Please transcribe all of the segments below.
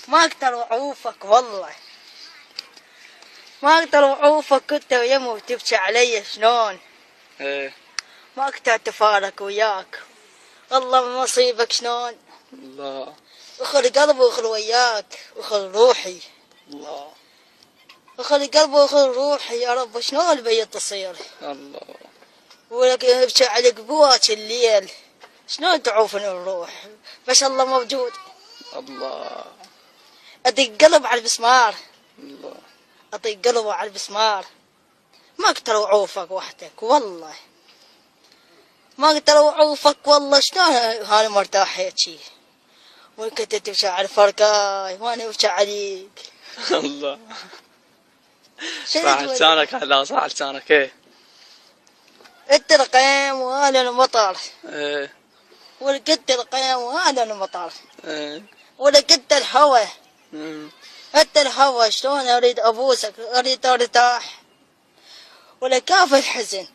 ما اقدر اعوفك والله، ما اقدر اعوفك، كنت ويمه وتبكي علي شلون؟ ايه ما اقدر اتفارق وياك، والله مصيبك شلون؟ الله اخذ قلبي واخذ وياك واخذ روحي، الله اخذ قلبي واخذ روحي يا رب، شلون البيت تصير؟ الله ولك ابكي على قبواك الليل، شلون تعوفني الروح؟ بس الله موجود. الله ادق قلب على البسمار، الله اطيق قلبه على البسمار، ما اقدر اعوفك وحدك والله، ما اقدر اعوفك والله، شلون انا مرتاح هيجي وكنت تمشي على الفرقاي وانا ابكي عليك. الله صح لسانك هلا، صح لسانك. ايه انت القيم وانا المطر، ايه ولقيت القيم وانا المطر، ايه ولقيت الهوى، مم. انت الهوى، شلون اريد ابوسك، اريد ارتاح، ولا كاف الحزن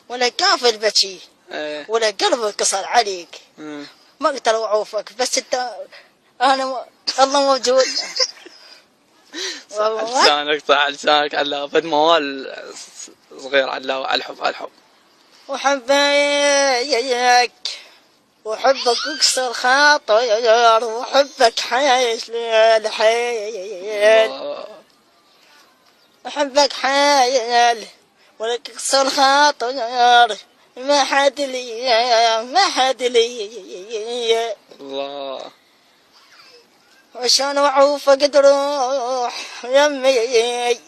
ولا كاف البكي، ايه ولا قلبي قصر عليك، مم. ما اقدر اعوفك، بس انت انا الله موجود. صح لسانك، صح لسانك على فد موال صغير على الحب، على الحب. وحبك وحبك اكسر خاطر، وحبك حيش للحيل، وحبك حيل ولك اكسر خاطر، ما حد لي ما حد لي. الله وشان اعوفك تروح يمي،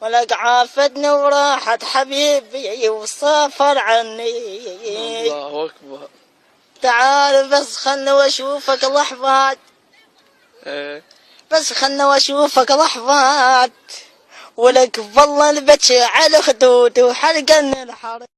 ولك عافتني وراحت حبيبي وسافر عني. الله اكبر. تعال بس خلنا واشوفك لحظات، ايه بس خلنا واشوفك لحظات، ولك والله البكي على خدود وحرقني الحرق.